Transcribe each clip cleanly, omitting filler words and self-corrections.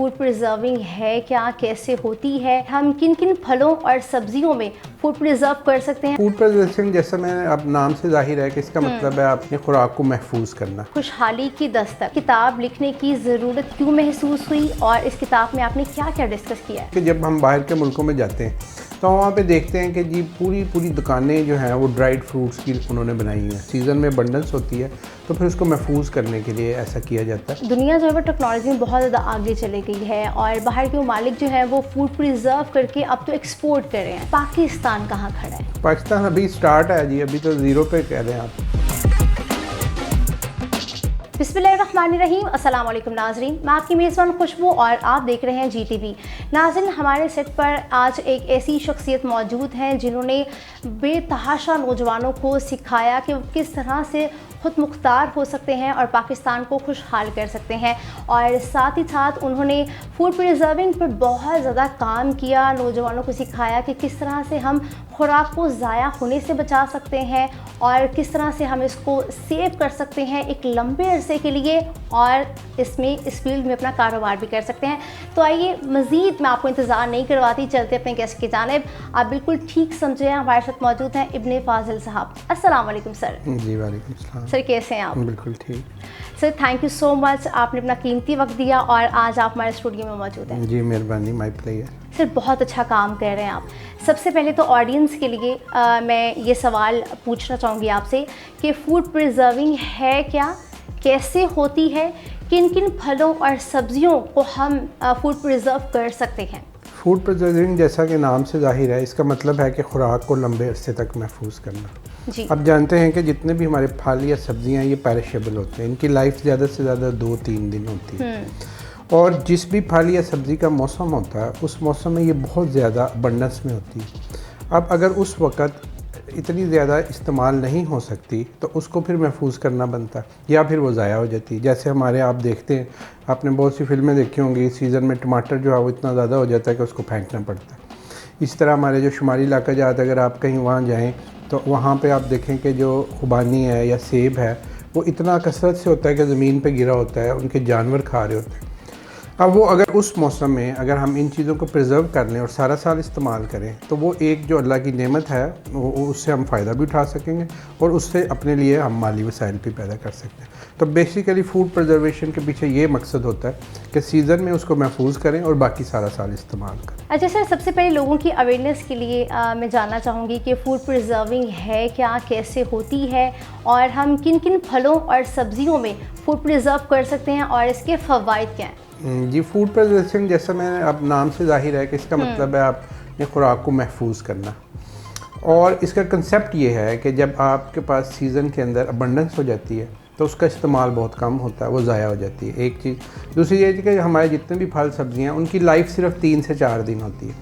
Food preserving है क्या, कैसे होती है, हम किन किन फलों और सब्जियों में फूड प्रिजर्व कर सकते हैं। फूड प्रिजर्वेशन जैसा मैंने अब नाम से जाहिर है कि इसका मतलब है अपनी खुराक को महफूज करना। खुशहाली की दस्तक किताब लिखने की ज़रूरत क्यों महसूस हुई और इस किताब में आपने क्या क्या डिस्कस किया है? कि जब हम बाहर के मुल्कों में जाते हैं तो वहाँ पे देखते हैं कि जी पूरी दुकानें जो हैं वो ड्राइड फ्रूट्स की उन्होंने बनाई हुई हैं। सीज़न में अबंडेंस होती है तो फिर उसको महफूज करने के लिए ऐसा किया जाता है। दुनिया जो है वो टेक्नोलॉजी में बहुत ज़्यादा आगे चली गई है और बाहर के मालिक जो है वो फूड प्रिजर्व करके अब तो एक्सपोर्ट कर रहे हैं। पाकिस्तान कहाँ खड़ा है? पाकिस्तान अभी स्टार्ट है जी, अभी तो ज़ीरो पे कह रहे हैं आप। बिस्मिल्लाहिर्रहमानिर्रहीम, अस्सलाम वालेकुम नाजरीन, मैं आपकी मेज़बान खुशबू और आप देख रहे हैं GTV। नाज़रीन, हमारे सेट पर आज एक ऐसी शख्सियत मौजूद हैं जिन्होंने बेतहाशा नौजवानों को सिखाया कि वो किस तरह से खुद मुख्तार हो सकते हैं और पाकिस्तान को खुशहाल कर सकते हैं। और साथ ही साथ उन्होंने फूड प्रिजर्विंग पर बहुत ज़्यादा काम किया, नौजवानों को सिखाया कि किस तरह से हम खुराक को ज़ाया होने से बचा सकते हैं और किस तरह से हम इसको सेव कर सकते हैं एक लंबे अरसे के लिए और इस फील्ड में अपना कारोबार भी कर सकते हैं। तो आइए मज़ीद मैं आपको इंतज़ार नहीं करवाती, चलते अपने गेस्ट की जानिब। आप बिल्कुल ठीक समझे हैं, हमारे साथ मौजूद हैं इब्ने फाजिल साहब। अस्सलाम वालेकुम सर। जी वालेकुम सलाम। सर कैसे हैं आप? बिल्कुल ठीक sir, thank you so much, आपने अपना कीमती वक्त दिया और आज आप हमारे स्टूडियो में मौजूद हैं। जी मेहरबानी, माई प्लेयर। सर बहुत अच्छा काम कर रहे हैं आप। सबसे पहले तो ऑडियंस के लिए मैं ये सवाल पूछना चाहूँगी आपसे कि फ़ूड प्रिजर्विंग है क्या, कैसे होती है, किन किन फलों और सब्जियों को हम फूड प्रिजर्व कर सकते हैं? फूड प्रिजर्विंग जैसा कि नाम से जाहिर है, इसका मतलब है कि खुराक को लंबे अरसे तक महफूज करना। जी। अब जानते हैं कि जितने भी हमारे फल या सब्जियां ये पेरिशेबल होते हैं, इनकी लाइफ ज़्यादा से ज़्यादा 2-3 दिन होती है। और जिस भी फल या सब्ज़ी का मौसम होता है उस मौसम में ये बहुत ज़्यादा अबंडेंस में होती है। अब अगर उस वक़्त इतनी ज़्यादा इस्तेमाल नहीं हो सकती तो उसको फिर महफूज करना बनता है या फिर वो ज़ाया हो जाती है। जैसे हमारे आप देखते हैं, आपने बहुत सी फिल्में देखी होंगी, सीज़न में टमाटर जो है वो इतना ज़्यादा हो जाता है कि उसको फेंकना पड़ता है। इस तरह हमारे जो शुमारी इलाका जाता है, अगर आप कहीं वहाँ जाएँ तो वहाँ पे आप देखें कि जो खुबानी है या सेब है वो इतना कसरत से होता है कि ज़मीन पे गिरा होता है, उनके जानवर खा रहे होते हैं। अब वो अगर उस मौसम में अगर हम इन चीज़ों को प्रिजर्व कर लें और सारा साल इस्तेमाल करें तो वो एक जो अल्लाह की नेमत है वो उससे हम फ़ायदा भी उठा सकेंगे और उससे अपने लिए हम माली वसाइल भी पैदा कर सकते हैं। तो बेसिकली फ़ूड प्रिजर्वेशन के पीछे ये मकसद होता है कि सीज़न में उसको महफूज करें और बाकी सारा साल इस्तेमाल करें। अच्छा सर, सबसे पहले लोगों की अवेयरनेस के लिए मैं जानना चाहूँगी कि फ़ूड प्रिजर्विंग है क्या, कैसे होती है और हम किन किन फलों और सब्जियों में फ़ूड प्रिजर्व कर सकते हैं और इसके फ़वाइद क्या हैं? जी, फूड प्रिजर्वेशन जैसा मैंने अब नाम से जाहिर है कि इसका मतलब है अपनी खुराक को महफूज करना। और इसका कंसेप्ट ये है कि जब आपके पास सीज़न के अंदर अबंडेंस हो जाती है तो उसका इस्तेमाल बहुत कम होता है, वो ज़ाया हो जाती है, एक चीज़। दूसरी ये कि हमारे जितने भी फल सब्जियां उनकी लाइफ सिर्फ 3 से 4 दिन होती है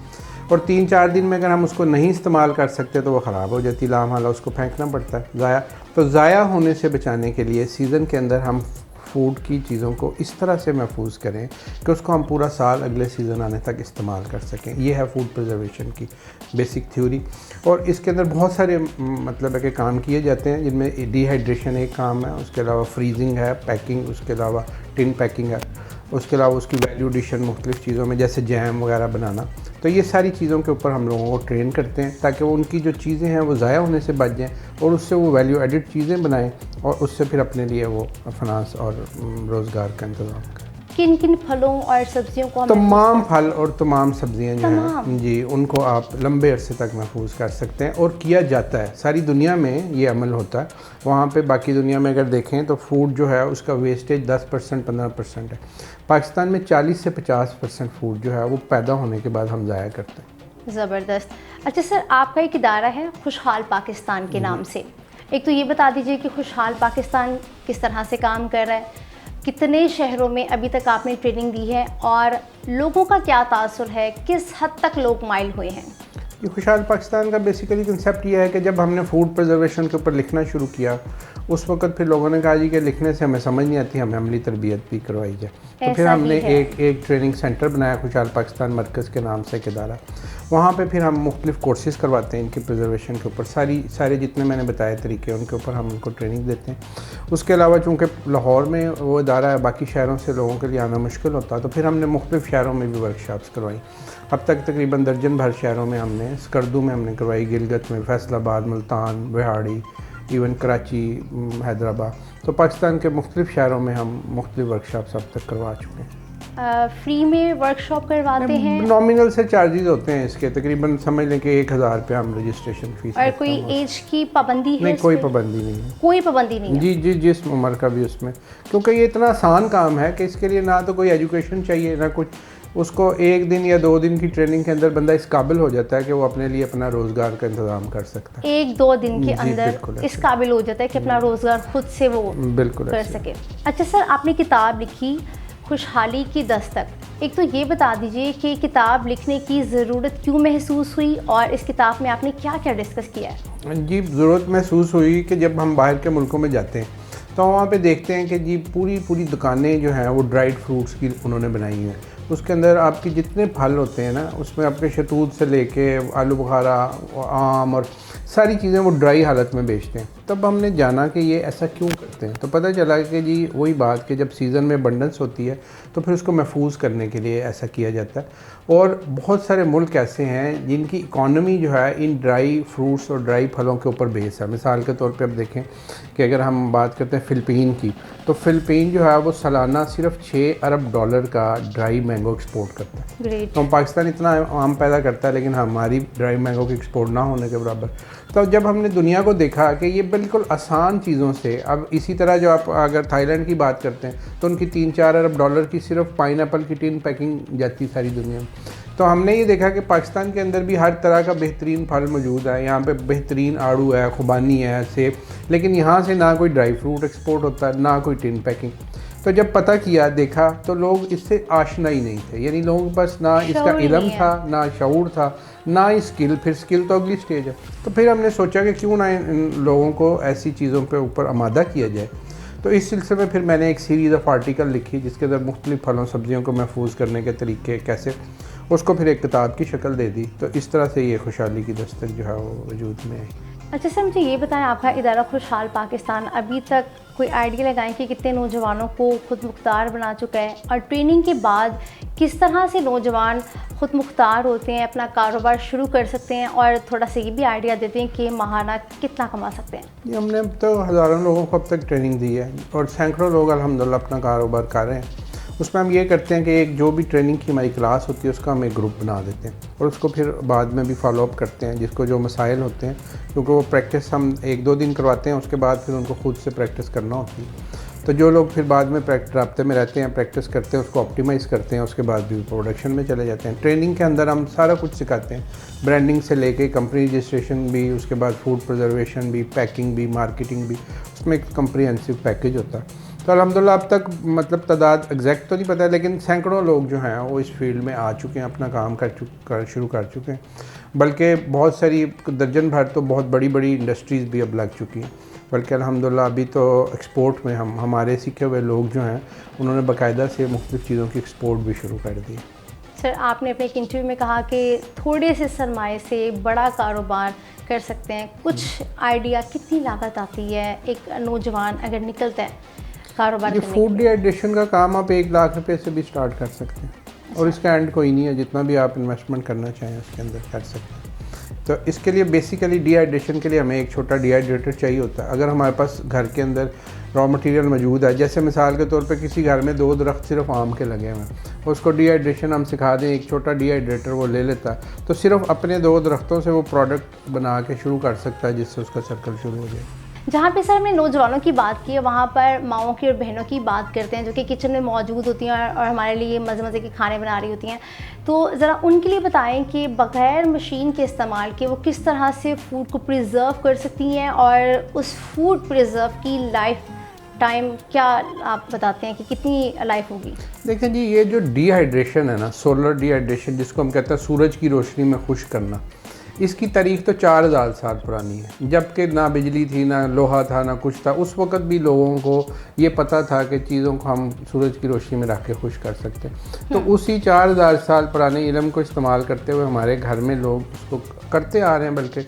और 3-4 दिन में अगर हम उसको नहीं इस्तेमाल कर सकते तो वो ख़राब हो जाती है, लामहला उसको फेंकना पड़ता है, ज़ाया। तो ज़ाया होने से बचाने के लिए सीज़न के अंदर हम फूड की चीज़ों को इस तरह से महफूज करें कि उसको हम पूरा साल अगले सीज़न आने तक इस्तेमाल कर सकें। ये है फूड प्रिजर्वेशन की बेसिक थ्योरी। और इसके अंदर बहुत सारे मतलब है कि काम किए जाते हैं, जिनमें डिहाइड्रेशन एक काम है, उसके अलावा फ्रीजिंग है, पैकिंग, उसके अलावा टिन पैकिंग है, उसके अलावा उसकी वैल्यू एडिशन मुख्तलिफ़ चीज़ों में जैसे जैम वगैरह बनाना। तो ये सारी चीज़ों के ऊपर हम लोगों को ट्रेन करते हैं ताकि वो उनकी जो चीज़ें हैं वो ज़ाया होने से बच जाएँ और उससे वो वैल्यू एडिड चीज़ें बनाएं और उससे फिर अपने लिए वो फाइनेंस और रोज़गार का इंतज़ाम करें। किन किन फलों और सब्जियों को हम तमाम फल और तमाम सब्जियां जो हैं जी, उनको आप लंबे अरसे तक महफूज कर सकते हैं और किया जाता है। सारी दुनिया में ये अमल होता है। वहाँ पे बाकी दुनिया में अगर देखें तो फूड जो है उसका वेस्टेज 10% 15% है। पाकिस्तान में 40 से 50% फूड जो है वो पैदा होने के बाद हम ज़ाया करते हैं। ज़बरदस्त। अच्छा सर, आपका एक इदारा है खुशहाल पाकिस्तान के नाम से, एक तो ये बता दीजिए कि खुशहाल पाकिस्तान किस तरह से काम कर रहा है, कितने शहरों में अभी तक आपने ट्रेनिंग दी है और लोगों का क्या तासुर है, किस हद तक लोग माइल हुए हैं? ये खुशहाल पाकिस्तान का बेसिकली कंसेप्ट ये है कि जब हमने फूड प्रिजर्वेशन के ऊपर लिखना शुरू किया उस वक्त फिर लोगों ने कहा जी कि लिखने से हमें समझ नहीं आती, हमें अमली तरबियत भी करवाई जाए। तो फिर हमने एक ट्रेनिंग सेंटर बनाया खुशहाल पाकिस्तान मरकज़ के नाम से एक इदारा। वहाँ पे फिर हम मुख्तलिफ कोर्सेज़ करवाते हैं इनकी प्रिजर्वेशन के ऊपर, सारे जितने मैंने बताए तरीके उनके ऊपर हम उनको ट्रेनिंग देते हैं। उसके अलावा चूँकि लाहौर में वो इदारा है, बाकी शहरों से लोगों के लिए आना मुश्किल होता है, तो फिर हमने मुख्तलिफ शहरों में भी वर्कशॉप्स करवाई। अब तक तकरीबन दर्जन भर शहरों में हमने, स्कर्दू में हमने करवाई, गिलगित में, फैसलाबाद, मुल्तान, बिहाड़ी, इवन कराची, हैदराबाद। तो पाकिस्तान के मुख्तलिफ शहरों में हम मुख्तलिफ वर्कशॉप्स अब तक करवा चुके हैं। फ्री में वर्कशॉप करवाते हैं? नॉमिनल से चार्जेस होते हैं इसके, तकरीबन समझ लें कि 1000 रुपया हम रजिस्ट्रेशन फीस। और कोई एज की पाबंदी है? नहीं, कोई पाबंदी नहीं है। कोई पाबंदी नहीं है? जी, जिस उम्र का भी उसमें, क्योंकि ये इतना आसान काम है कि इसके लिए ना तो कोई एजुकेशन चाहिए ना कुछ। उसको 1 दिन या 2 दिन की ट्रेनिंग के अंदर बंदा इस काबिल हो जाता है कि वो अपने लिए अपना रोज़गार का इंतज़ाम कर सकता है। 1-2 दिन के अंदर इस काबिल हो जाता है कि अपना रोज़गार खुद से वो बिल्कुल कर सके। अच्छा सर, आपने किताब लिखी खुशहाली की दस्तक, एक तो ये बता दीजिए कि किताब लिखने की ज़रूरत क्यों महसूस हुई और इस किताब में आपने क्या क्या डिस्कस किया है? जी, ज़रूरत महसूस हुई कि जब हम बाहर के मुल्कों में जाते हैं तो वहाँ पे देखते हैं कि जी पूरी दुकानें जो हैं वो ड्राइड फ्रूट्स की उन्होंने बनाई हैं। उसके अंदर आपके जितने फल होते हैं ना, उसमें आपके शतूत से लेके आलू बुखारा, आम और सारी चीज़ें वो ड्राई हालत में बेचते हैं। तब हमने जाना कि ये ऐसा क्यों करते हैं, तो पता चला कि जी वही बात कि जब सीज़न में अबंडेंस होती है तो फिर उसको महफूज करने के लिए ऐसा किया जाता है। और बहुत सारे मुल्क ऐसे हैं जिनकी इकॉनमी जो है इन ड्राई फ्रूट्स और ड्राई फलों के ऊपर बेस है। मिसाल के तौर पे अब देखें कि अगर हम बात करते हैं फ़िलिपीन की, तो फ़िलिपीन जो है वो सालाना सिर्फ $6 अरब का ड्राई मैंगो एक्सपोर्ट करता है। ग्रेट। तो पाकिस्तान इतना आम पैदा करता है लेकिन हमारी ड्राई मैंगो की एक्सपोर्ट ना होने के बराबर। तो जब हमने दुनिया को देखा कि ये बिल्कुल आसान चीज़ों से, अब इसी तरह जो आप अगर थाईलैंड की बात करते हैं तो उनकी $3-4 अरब की सिर्फ पाइनएप्पल की टिन पैकिंग जाती सारी दुनिया में। तो हमने ये देखा कि पाकिस्तान के अंदर भी हर तरह का बेहतरीन फल मौजूद है। यहाँ पे बेहतरीन आड़ू है, खुबानी है, सेब, लेकिन यहाँ से ना कोई ड्राई फ्रूट एक्सपोर्ट होता है ना कोई टिन पैकिंग। तो जब पता किया, देखा, तो लोग इससे आशना ही नहीं थे, यानी लोगों के पास ना इसका इल्म था, ना शऊर था, ना ही स्किल। फिर स्किल तो अगली स्टेज है। तो फिर हमने सोचा कि क्यों ना इन लोगों को ऐसी चीज़ों पे ऊपर आमादा किया जाए। तो इस सिलसिले में फिर मैंने एक सीरीज़ ऑफ आर्टिकल लिखी जिसके अंदर मुख्तलिफ फलों सब्जियों को महफूज करने के तरीके कैसे, उसको फिर एक किताब की शक्ल दे दी। तो इस तरह से ये खुशहाली की दस्तक जो है वो वजूद में आई। अच्छा सर, मुझे ये बताएं, आपका इदारा खुशहाल पाकिस्तान अभी तक कोई आइडिया लगाएं कि कितने नौजवानों को खुद मुख्तार बना चुका है, और ट्रेनिंग के बाद किस तरह से नौजवान खुद मुख्तार होते हैं, अपना कारोबार शुरू कर सकते हैं, और थोड़ा सा ये भी आइडिया देते हैं कि माहाना कितना कमा सकते हैं? ये हमने तो हज़ारों लोगों को अब तक ट्रेनिंग दी है और सैकड़ों लोग अल्हम्दुलिल्लाह अपना कारोबार कर रहे हैं। उसमें हम ये करते हैं कि एक जो भी ट्रेनिंग की हमारी क्लास होती है उसका हम एक ग्रुप बना देते हैं और उसको फिर बाद में भी फॉलोअप करते हैं, जिसको जो मसाइल होते हैं, क्योंकि वो प्रैक्टिस हम 1-2 दिन करवाते हैं, उसके बाद फिर उनको खुद से प्रैक्टिस करना होती है। तो जो लोग फिर बाद में राब्ते में रहते हैं, प्रैक्टिस करते हैं, उसको ऑप्टिमाइज़ करते हैं, उसके बाद भी प्रोडक्शन में चले जाते हैं। ट्रेनिंग के अंदर हम सारा कुछ सिखाते हैं, ब्रांडिंग से लेके कंपनी रजिस्ट्रेशन भी, उसके बाद फूड प्रिजर्वेशन भी, पैकिंग भी, मार्केटिंग भी, उसमें एक कम्प्रिहेंसिव पैकेज होता है। तो अल्हम्दुलिल्लाह अब तक मतलब तादाद एग्जैक्ट तो नहीं पता है, लेकिन सैकड़ों लोग जो हैं वो इस फील्ड में आ चुके हैं, अपना काम शुरू कर चुके हैं। बल्कि बहुत सारी दर्जन भर तो बहुत बड़ी बड़ी इंडस्ट्रीज़ भी अब लग चुकी हैं। बल्कि अल्हम्दुलिल्लाह अभी तो एक्सपोर्ट में हमारे सीखे हुए लोग जो हैं उन्होंने बाकायदा से मुख्तलिफ़ चीज़ों की एक्सपोर्ट भी शुरू कर दी। सर, आपने अपने एक इंटरव्यू में कहा कि थोड़े से सरमाए से बड़ा कारोबार कर सकते हैं। कुछ आइडिया, कितनी लागत आती है एक नौजवान अगर निकलता है कारोबार ये करने फूड के लिए? डिहाइड्रेशन का काम आप 1 लाख रुपए से भी स्टार्ट कर सकते हैं और इसका एंड कोई नहीं है, जितना भी आप इन्वेस्टमेंट करना चाहें उसके अंदर कर सकते हैं। तो इसके लिए बेसिकली डिहाइड्रेशन के लिए हमें एक छोटा डिहाइड्रेटर चाहिए होता है। अगर हमारे पास घर के अंदर रॉ मटेरियल मौजूद है, जैसे मिसाल के तौर पे किसी घर में 2 दरख्त सिर्फ आम के लगे हुए हैं, उसको डिहाइड्रेशन हम सिखा दें, एक छोटा डिहाइड्रेटर वो ले लेता है, तो सिर्फ अपने 2 दरख्तों से वो प्रोडक्ट बना के शुरू कर सकता है, जिससे उसका सर्कल शुरू हो जाए। जहाँ पे सर हमने नौजवानों की बात की है, वहाँ पर माओं की और बहनों की बात करते हैं जो कि किचन में मौजूद होती हैं और हमारे लिए मज़े मज़े के खाने बना रही होती हैं। तो ज़रा उनके लिए बताएं कि बग़ैर मशीन के इस्तेमाल के वो किस तरह से फ़ूड को प्रिजर्व कर सकती हैं, और उस फूड प्रिजर्व की लाइफ टाइम क्या आप बताते हैं कि कितनी लाइफ होगी? देखें जी, ये जो डिहाइड्रेशन है ना, सोलर डिहाइड्रेशन जिसको हम कहते हैं सूरज की रोशनी में खुश्क करना, इसकी तारीख तो 4000 साल पुरानी है, जबकि ना बिजली थी, ना लोहा था, ना कुछ था। उस वक़्त भी लोगों को ये पता था कि चीज़ों को हम सूरज की रोशनी में रख के खुश कर सकते हैं। तो उसी 4000 साल पुराने इल्म को इस्तेमाल करते हुए हमारे घर में लोग उसको करते आ रहे हैं। बल्कि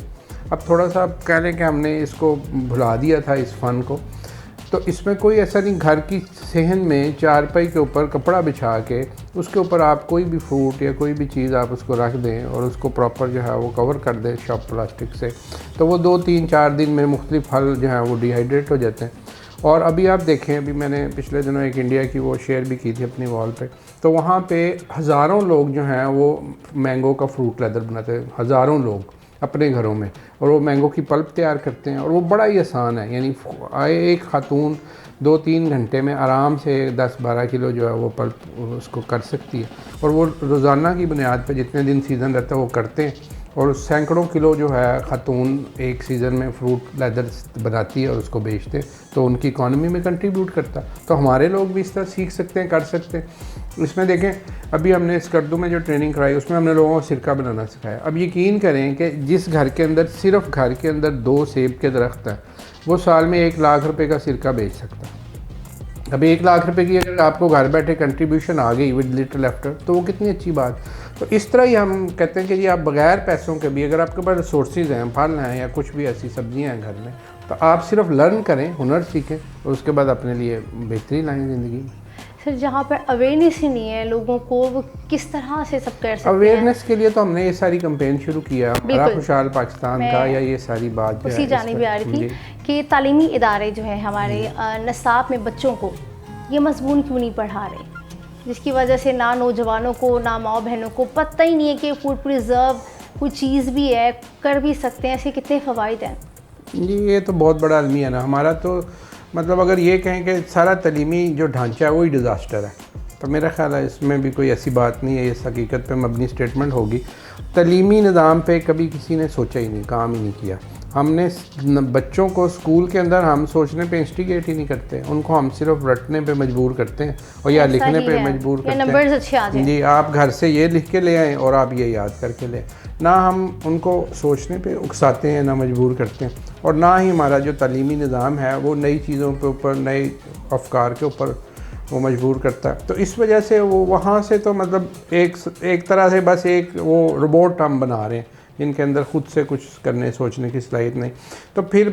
अब थोड़ा सा कह लें कि हमने इसको भुला दिया था इस फ़न को। तो इसमें कोई ऐसा नहीं, घर की सहन में चारपाई के ऊपर कपड़ा बिछा के उसके ऊपर आप कोई भी फ्रूट या कोई भी चीज़ आप उसको रख दें और उसको प्रॉपर जो है वो कवर कर दें शॉप प्लास्टिक से, तो वो 2-3-4 दिन में मुख्तलिफ फल जो है वो डिहाइड्रेट हो जाते हैं। और अभी आप देखें, अभी मैंने पिछले दिनों एक इंडिया की वो शेयर भी की थी अपनी वॉल पे, तो वहाँ पे हज़ारों लोग जो हैं वो मैंगो का फ्रूट लेदर बनाते हैं, हज़ारों लोग अपने घरों में, और वो मैंगो की पल्प तैयार करते हैं। और वो बड़ा ही आसान है, यानी एक खातून 2-3 घंटे में आराम से 10-12 किलो जो है वो पल्प उसको कर सकती है। और वो रोज़ाना की बुनियाद पे जितने दिन सीज़न रहता है वो करते हैं, और सैकड़ों किलो जो है खातून एक सीज़न में फ्रूट लेदर बनाती है और उसको बेचते हैं, तो उनकी इकॉनमी में कंट्रीब्यूट करता है। तो हमारे लोग भी इस तरह सीख सकते हैं, कर सकते हैं। इसमें देखें, अभी हमने स्कर्दू में जो ट्रेनिंग कराई उसमें हमने लोगों को सिरका बनाना सिखाया। अब यकीन करें कि जिस घर के अंदर सिर्फ घर के अंदर 2 सेब के दरख्त हैं, वो साल में 1 लाख रुपए का सिरका बेच सकता है। अब 1 लाख रुपए की अगर आपको घर बैठे कंट्रीब्यूशन आ गई विद लिटिल आफ्टर, तो वो कितनी अच्छी बात। तो इस तरह ही हम कहते हैं कि जी आप बगैर पैसों के भी, अगर आपके पास रिसोर्सेज हैं, फल हैं या कुछ भी ऐसी सब्जियां हैं घर में, तो आप सिर्फ लर्न करें, हुनर सीखें और उसके बाद अपने लिए बेहतरीन लाएँ ज़िंदगी में। सर, जहाँ पर अवेयरनेस ही नहीं है लोगों को, वो किस तरह से सब कर सकते हैं? अवेयरनेस के लिए तो हमने ये सारी कैंपेन शुरू किया, हमारा खुशहाल पाकिस्तान का, या ये सारी बात उसी जाने भी आ रही थी कि तालीमी इदारे जो है हमारे नसाब में बच्चों को ये मजमून क्यों नहीं पढ़ा रहे, जिसकी वजह से ना नौजवानों को ना माँ बहनों को पता ही नहीं है कि फूड प्रिजर्व कोई चीज़ भी है, कर भी सकते हैं, ऐसे कितने फ़वाइद हैं। जी ये तो बहुत बड़ा अलमिया है ना हमारा। तो मतलब अगर ये कहें कि सारा तलीमी जो ढांचा है वही डिज़ास्टर है, तो मेरा ख़्याल है इसमें भी कोई ऐसी बात नहीं है, इस हकीकत पे मबनी स्टेटमेंट होगी। तलीमी निज़ाम पे कभी किसी ने सोचा ही नहीं, काम ही नहीं किया। हमने बच्चों को स्कूल के अंदर हम सोचने पे इंस्टिगेट ही नहीं करते, उनको हम सिर्फ रटने पे मजबूर करते हैं और या लिखने पे मजबूर करते हैं। नंबर्स अच्छे आ जाएं। जी, आप घर से ये लिख के ले आएँ और आप ये याद करके ले। ना हम उनको सोचने पे उकसाते हैं, ना मजबूर करते हैं, और ना ही हमारा जो तालीमी निज़ाम है वो नई चीज़ों के ऊपर, नए अफकार के ऊपर वो मजबूर करता है। तो इस वजह से वो वहाँ से तो मतलब एक तरह से बस एक वो रोबोट हम बना रहे हैं जिनके अंदर ख़ुद से कुछ करने सोचने की सलाहियत नहीं। तो फिर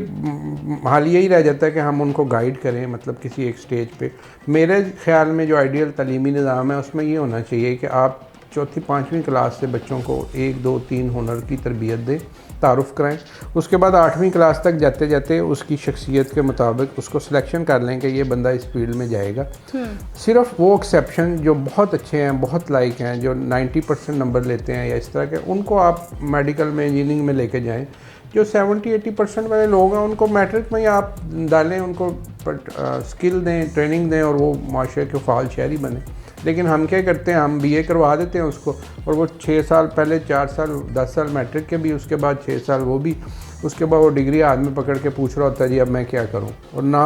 हाल यही रह जाता है कि हम उनको गाइड करें, मतलब किसी एक स्टेज पे। मेरे ख़्याल में जो आइडियल तालीमी निज़ाम है उसमें ये होना चाहिए कि आप 4वीं-5वीं क्लास से बच्चों को 1, 2, 3 हुनर की तरबियत दें, तारुफ़ कराएं। उसके बाद 8वीं क्लास तक जाते जाते उसकी शख्सियत के मुताबिक उसको सिलेक्शन कर लें कि ये बंदा इस फील्ड में जाएगा। सिर्फ वो एक्सेप्शन जो बहुत अच्छे हैं, बहुत लाइक हैं, जो 90% नंबर लेते हैं या इस तरह के, उनको आप मेडिकल में, इंजीनियरिंग में लेके जाएं। जो 70-80% वाले लोग हैं उनको मैट्रिक में ही आप डालें, उनको स्किल दें, ट्रेनिंग दें और वो माशरे के फ़ाल शहरी बने। लेकिन हम क्या करते हैं, हम BA करवा देते हैं उसको, और वो 6 साल पहले, 4 साल 10 साल मैट्रिक के भी, उसके बाद 6 साल वो भी, उसके बाद वो डिग्री हाथ में पकड़ के पूछ रहा होता है जी अब मैं क्या करूं, और ना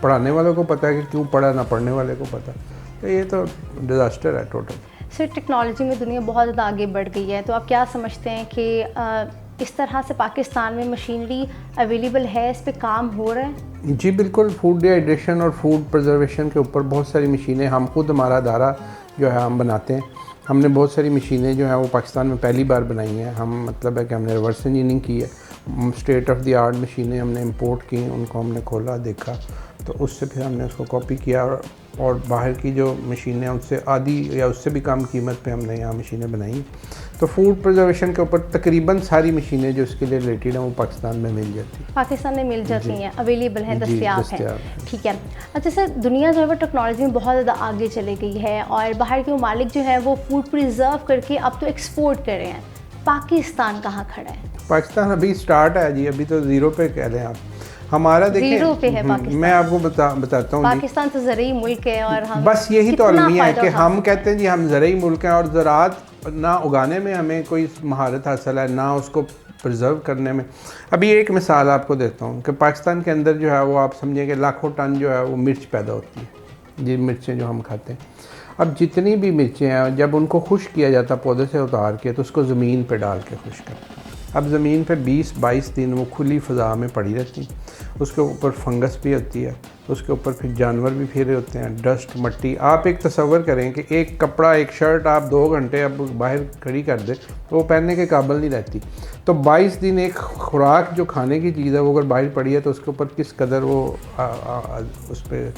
पढ़ाने वालों को पता है कि क्यों पढ़ा, ना पढ़ने वाले को पता। तो ये तो डिज़ास्टर है टोटल। सर, टेक्नोलॉजी में दुनिया बहुत ज़्यादा आगे बढ़ गई है, तो आप क्या समझते हैं कि इस तरह से पाकिस्तान में मशीनरी अवेलेबल है, इस पे काम हो रहा है? जी बिल्कुल। फूड डिहाइड्रेशन और फूड प्रिजर्वेशन के ऊपर बहुत सारी मशीनें, हम खुद, हमारा अदारा जो है हम बनाते हैं। हमने बहुत सारी मशीनें जो हैं वो पाकिस्तान में पहली बार बनाई हैं। हम मतलब है कि हमने रिवर्स इंजीनियरिंग की है, स्टेट ऑफ द आर्ट मशीनें हमने इंपोर्ट की, उनको हमने खोला, देखा, तो उससे फिर हमने उसको कॉपी किया, और बाहर की जो मशीनें हैं उससे आधी या उससे भी कम कीमत पे हमने यहाँ मशीनें बनाई। तो फूड प्रिजर्वेशन के ऊपर तकरीबन सारी मशीनें जो इसके लिए रिलेटेड हैं वो पाकिस्तान में मिल जाती हैं। पाकिस्तान में मिल जाती हैं, अवेलेबल हैं, दस्तयाब हैं। ठीक है। अच्छा सर, दुनिया जो है वो टेक्नोलॉजी में बहुत ज़्यादा आगे चली गई है और बाहर के ममालिक जो है वो फूड प्रिजर्व करके अब तो एक्सपोर्ट कर रहे हैं। पाकिस्तान कहाँ खड़ा है? पाकिस्तान अभी स्टार्ट है जी, अभी तो ज़ीरो पे कह लें आप। हमारा देखिए, ज़ीरो पे है पाकिस्तान। मैं आपको बताता हूँ, पाकिस्तान तो ज़रूरी मुल्क है और हम बस यही तो अलमिया है कि हम कहते हैं जी हम ज़रूरी मुल्क हैं, और ज़राअत ना उगाने में हमें कोई महारत हासिल है, ना उसको प्रिजर्व करने में। अभी एक मिसाल आपको देता हूँ कि पाकिस्तान के अंदर जो है वो आप समझें कि लाखों टन जो है वो मिर्च पैदा होती है, जी मिर्चें जो हम खाते हैं। अब जितनी भी मिर्चें हैं, जब उनको खुश किया जाता पौधे से उतार के, तो उसको ज़मीन पे डाल के खुश करते हैं। अब ज़मीन पे 20-22 दिन वो खुली फ़ज़ा में पड़ी रहती हैं, उसके ऊपर फंगस भी होती है, उसके ऊपर फिर जानवर भी फिरे होते हैं, डस्ट मट्टी। आप एक तसव्वुर करें कि एक कपड़ा, एक शर्ट आप 2 घंटे अब बाहर खड़ी कर दें तो वो पहनने के काबिल नहीं रहती। तो 22 दिन एक खुराक जो खाने की चीज़ है वो अगर बाहर पड़ी है तो उसके ऊपर किस कदर वो उस पर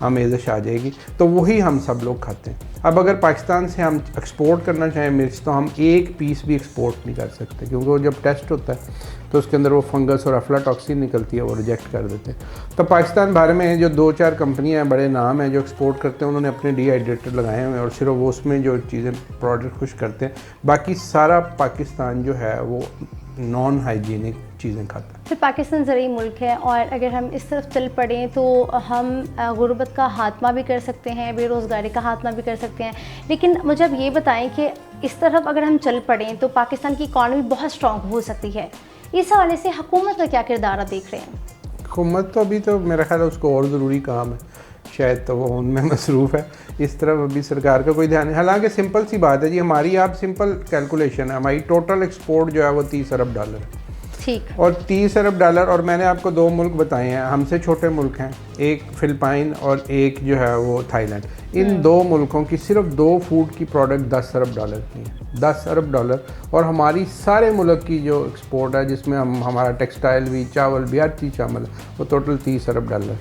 आमेज़श आ जाएगी। तो वही हम सब लोग खाते हैं। अब अगर पाकिस्तान से हम एक्सपोर्ट करना चाहें मिर्च, तो हम एक पीस भी एक्सपोर्ट नहीं कर सकते, क्योंकि वो जब टेस्ट होता है तो उसके अंदर वो फंगस और अफ्लाटॉक्सिन निकलती है, वो रिजेक्ट कर देते हैं। तो पाकिस्तान बारे में जो 2-4 कंपनियां हैं, बड़े नाम हैं जो एक्सपोर्ट करते हैं, उन्होंने अपने डिहाइड्रेटर लगाए हुए हैं और सिर्फ वो उसमें जो चीज़ें प्रोडक्ट खुश करते हैं। बाकी सारा पाकिस्तान जो है वो नॉन हाइजीनिक चीज़ें खाता है। फिर पाकिस्तान ज़रूरी मुल्क है और अगर हम इस तरफ चल पड़ें तो हम गुर्बत का खात्मा भी कर सकते हैं, बेरोज़गारी का खात्मा भी कर सकते हैं। लेकिन मुझे अब ये बताएं कि इस तरफ अगर हम चल पड़ें तो पाकिस्तान की इकॉनमी बहुत स्ट्रॉन्ग हो सकती है। इस हवाले से हुकूमत का क्या किरदार आप देख रहे हैं? हुकूमत तो अभी तो मेरा ख्याल है उसको और ज़रूरी काम है, शायद तो वो उनमें मसरूफ़ है। इस तरफ अभी सरकार का कोई ध्यान नहीं। हालांकि सिंपल सी बात है जी, हमारी आप सिंपल कैलकुलेशन है, हमारी टोटल एक्सपोर्ट जो है वो $30 अरब है। ठीक। और $30 अरब, और मैंने आपको 2 मुल्क बताए हैं, हमसे छोटे मुल्क हैं, एक फ़िलिपाइन और एक जो है वो थाईलैंड। इन 2 मुल्कों की सिर्फ 2 फूड की प्रोडक्ट $10 अरब की है, $10 अरब। और हमारी सारे मुल्क की जो एक्सपोर्ट है, जिसमें हम हमारा टेक्सटाइल भी, चावल भी, हर चीज़ शामिल है, वो टोटल $30 अरब।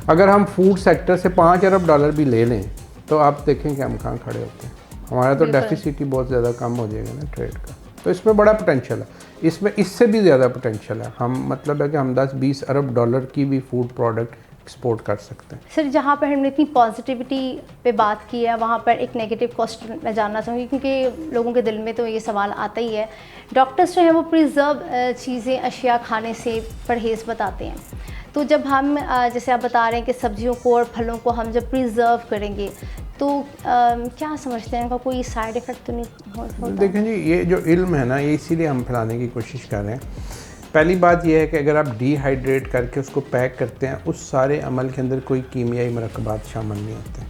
अगर हम फूड सेक्टर से $5 अरब भी ले लें तो आप देखें कि हम कहाँ खड़े होते हैं। हमारा तो डेफिसिट ही बहुत ज़्यादा कम हो जाएगा ना ट्रेड का। तो इसमें बड़ा पोटेंशियल है, इसमें इससे भी ज़्यादा पोटेंशियल है। हम मतलब है कि हम $10-20 अरब की भी फूड प्रोडक्ट एक्सपोर्ट कर सकते हैं। सर, जहाँ पर हमने इतनी पॉजिटिविटी पे बात की है, वहाँ पर एक नेगेटिव क्वेश्चन मैं जानना चाहूँगी, क्योंकि लोगों के दिल में तो ये सवाल आता ही है। डॉक्टर्स जो हैं वो प्रिजर्व चीज़ें, अशिया खाने से परहेज़ बताते हैं। तो जब हम जैसे आप बता रहे हैं कि सब्जियों को और फलों को हम जब प्रिजर्व करेंगे तो क्या समझते हैं इनका कोई साइड इफ़ेक्ट तो नहीं होता? देखें जी, ये जो इल्म है ना, ये इसीलिए हम फैलाने की कोशिश कर रहे हैं। पहली बात यह है कि अगर आप डिहाइड्रेट करके उसको पैक करते हैं, उस सारे अमल के अंदर कोई कीमियाई मरकबात शामिल नहीं होते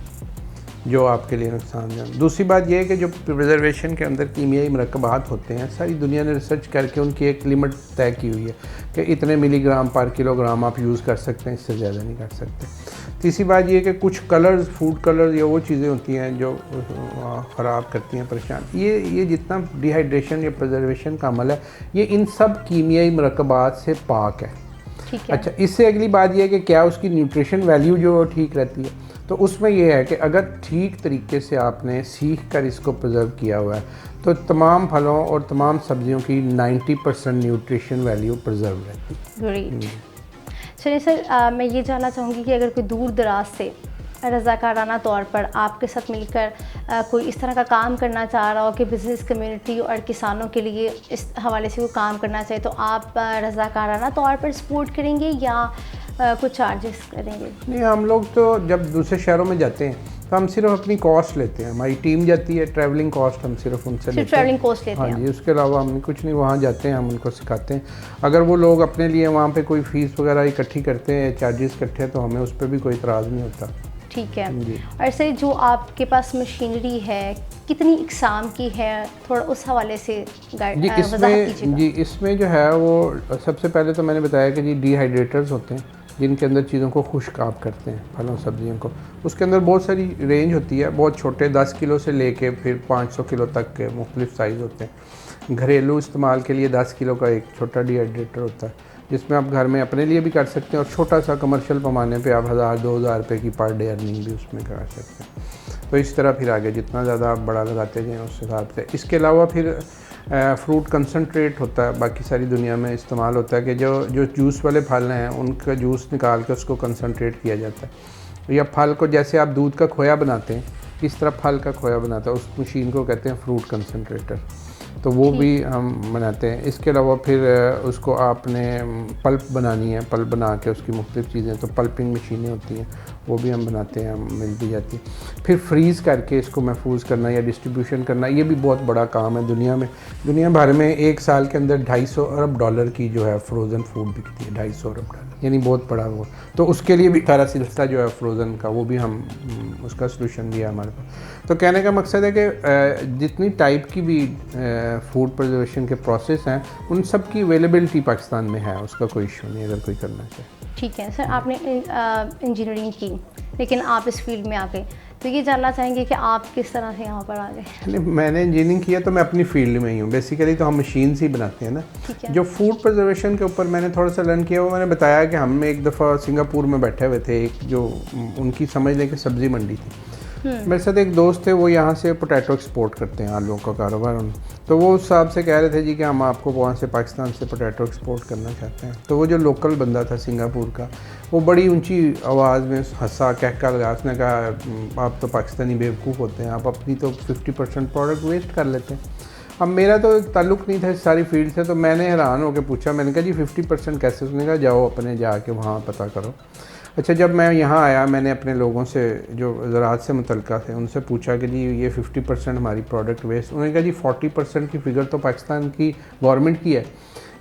जो आपके लिए नुकसान है। दूसरी बात यह है कि जो प्रिजर्वेशन के अंदर कीमियाई मरकबात होते हैं, सारी दुनिया ने रिसर्च करके उनकी एक लिमिट तय की हुई है कि इतने मिलीग्राम पर किलोग्राम आप यूज़ कर सकते हैं, इससे ज़्यादा नहीं कर सकते। तीसरी बात यह है कि कुछ कलर्स, फूड कलर्स या वो चीज़ें होती हैं जो ख़राब करती हैं, परेशान। ये जितना डिहाइड्रेशन या प्रिजर्वेशन का अमल है, ये इन सब कीमियाई मरकबात से पाक है। ठीक है। अच्छा, इससे अगली बात यह है कि क्या उसकी न्यूट्रिशन वैल्यू जो ठीक रहती है। तो उसमें यह है कि अगर ठीक तरीके से आपने सीख कर इसको प्रिजर्व किया हुआ है तो तमाम फलों और तमाम सब्जियों की 90% न्यूट्रिशन वैल्यू प्रिजर्व रहती है। ग्रेट। चलिए सर, मैं ये जानना चाहूँगी कि अगर कोई दूर दराज से रज़ाकाराना तौर पर आपके साथ मिलकर कोई इस तरह का काम करना चाह रहा हो कि बिज़नेस कम्युनिटी और किसानों के लिए इस हवाले से कोई काम करना चाहे, तो आप रज़ाकाराना तौर पर सपोर्ट करेंगे या कुछ चार्जेस करेंगे? नहीं, हम लोग तो जब दूसरे शहरों में जाते हैं तो हम सिर्फ अपनी कॉस्ट लेते हैं। हमारी टीम जाती है, ट्रैवलिंग कॉस्ट हम सिर्फ उनसे लेते हैं। ट्रैवलिंग कॉस्ट लेते हैं? हाँ जी, उसके अलावा हम कुछ नहीं। वहाँ जाते हैं, हम उनको सिखाते हैं। अगर वो लोग अपने लिए वहाँ पे कोई फ़ीस वगैरह इकट्ठी करते हैं, चार्जेस इकट्ठे हैं, तो हमें उस पर भी कोई इतराज़ नहीं होता। ठीक है। और सर, जो आपके पास मशीनरी है कितनी इकसाम की है, थोड़ा उस हवाले से जी, इसमें जो है वो सबसे पहले तो मैंने बताया कि जी डिहाइड्रेटर्स होते हैं जिनके अंदर चीज़ों को खुश्क आप करते हैं, फलों सब्जियों को। उसके अंदर बहुत सारी रेंज होती है, बहुत छोटे 10 किलो से लेके फिर 500 किलो तक के मुख्तलिफ साइज़ होते हैं। घरेलू इस्तेमाल के लिए 10 किलो का एक छोटा डिहाइड्रेटर होता है, जिसमें आप घर में अपने लिए भी कर सकते हैं और छोटा सा कमर्शियल पैमाने पे आप 1000-2000 रुपये की पर डे अर्निंग भी उसमें कर सकते हैं। तो इस तरह फिर आगे जितना ज़्यादा आप बड़ा लगाते जाएँ उस हिसाब से। इसके अलावा फिर फ्रूट कंसनट्रेट होता है, बाकी सारी दुनिया में इस्तेमाल होता है कि जो जूस वाले फल हैं उनका जूस निकाल के उसको कंसनट्रेट किया जाता है। या फल को जैसे आप दूध का खोया बनाते हैं, इस तरह फल का खोया बनाता है, उस मशीन को कहते हैं फ्रूट कंसनट्रेटर। तो वो भी हम बनाते हैं। इसके अलावा फिर उसको आपने पल्प बनानी है, पल्प बना के उसकी मुख्तलिफ चीज़ें, तो पल्पिंग मशीनें होती हैं, वो भी हम बनाते हैं, मिल भी जाती है। फिर फ्रीज़ करके इसको महफूज करना या डिस्ट्रीब्यूशन करना, ये भी बहुत बड़ा काम है दुनिया में। दुनिया भर में एक साल के अंदर $250 अरब की जो है फ्रोज़न फूड बिकती है, $250 अरब, यानी बहुत बड़ा वो। तो उसके लिए भी सारा सिलसिला जो है फ्रोज़न का, वो भी हम उसका सलूशन भी है हमारे पास। तो कहने का मकसद है कि जितनी टाइप की भी फूड प्रिजर्वेशन के प्रोसेस हैं, उन सब की अवेलेबिलिटी पाकिस्तान में है, उसका कोई इशू नहीं अगर कोई करना चाहे। ठीक है सर, आपने इंजीनियरिंग की लेकिन आप इस फील्ड में आ गए, तो ये जानना चाहेंगे कि आप किस तरह से यहाँ पर आ गए? मैंने इंजीनियरिंग किया तो मैं अपनी फील्ड में ही हूँ बेसिकली, तो हम मशीन्स ही बनाते हैं ना। जो फूड प्रिजर्वेशन के ऊपर मैंने थोड़ा सा लर्न किया, वो मैंने बताया कि हम एक दफ़ा सिंगापुर में बैठे हुए थे, एक जो उनकी समझ लें कि सब्ज़ी मंडी थी। मेरे साथ एक दोस्त थे, वो यहाँ से पोटैटो एक्सपोर्ट करते हैं, आलूओं का कारोबार। तो वो उस साहब से कह रहे थे जी कि हम आपको वहाँ से पाकिस्तान से पोटैटो एक्सपोर्ट करना चाहते हैं। तो वो जो लोकल बंदा था सिंगापुर का, वो बड़ी ऊंची आवाज़ में हंसा, कहका लगा, उसने कहा आप तो पाकिस्तानी बेवकूफ़ होते हैं, आप अपनी तो 50% प्रोडक्ट वेस्ट कर लेते हैं। अब मेरा तो ताल्लुक़ नहीं था इस सारी फील्ड से, तो मैंने हैरान होकर पूछा, मैंने कहा जी 50% कैसे? उसने कहा जाओ अपने जाके वहाँ पता करो। अच्छा, जब मैं यहाँ आया, मैंने अपने लोगों से जो ज़राअत से मुतल्लिक़ थे उनसे पूछा कि जी ये 50% हमारी प्रोडक्ट वेस्ट। उन्होंने कहा जी 40% की फ़िगर तो पाकिस्तान की गवर्नमेंट की है,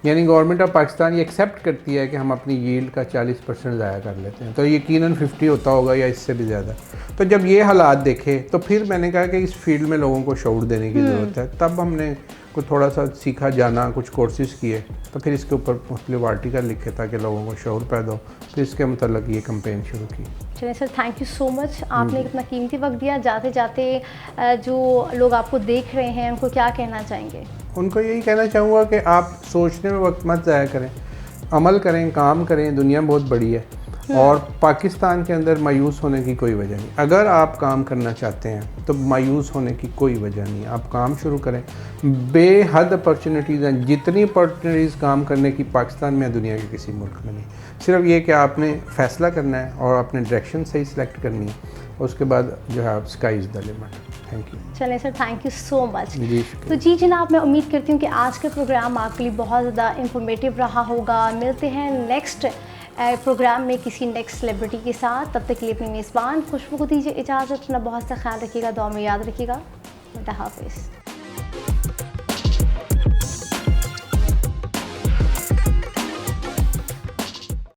यानी गवर्नमेंट ऑफ पाकिस्तान ये एक्सेप्ट करती है कि हम अपनी यील्ड का 40% ज़ाया कर लेते हैं, तो यकीनन 50 होता होगा या इससे भी ज़्यादा। तो जब ये हालात देखे तो फिर मैंने कहा कि इस फील्ड में लोगों को शऊर देने की ज़रूरत है। तब हमने कुछ थोड़ा सा सीखा, जाना, कुछ कोर्सेज़ किए, तो फिर इसके ऊपर मुख्तलिफ आर्टिकल लिखे ताकि लोगों को शऊर पैदा हो। फिर इसके मतलब ये कैंपेन शुरू की। चलिए sir, thank you so much, आपने इतना कीमती वक्त दिया। जाते जाते जो लोग आपको देख रहे हैं उनको क्या कहना चाहेंगे? उनको यही कहना चाहूँगा कि आप सोचने में वक्त मत ज़ाया करें, अमल करें, काम करें। दुनिया बहुत बड़ी है और पाकिस्तान के अंदर मायूस होने की कोई वजह नहीं। अगर आप काम करना चाहते हैं तो मायूस होने की कोई वजह नहीं। आप काम शुरू करें, बेहद अपॉर्चुनिटीज़ हैं, जितनी अपॉर्चुनिटीज़ काम करने की पाकिस्तान में दुनिया के किसी मुल्क में नहीं। सिर्फ ये कि आपने फ़ैसला करना है और आपने डायरेक्शन सही सिलेक्ट करनी है, उसके बाद जो है आप sky is the limit. Thank you. चलें sir, thank you so much. जी तो जी जनाब, मैं उम्मीद करती हूँ कि आज का प्रोग्राम आपके लिए बहुत ज़्यादा इंफॉर्मेटिव रहा होगा। मिलते हैं नेक्स्ट प्रोग्राम में किसी नेक्स्ट सेलिब्रिटी के साथ। तब तक के लिए अपनी मेज़बान खुशबू को दीजिए इजाज़त। अपना बहुत सा ख्याल रखिएगा, दुआ में याद रखिएगा। खुदा हाफिज़।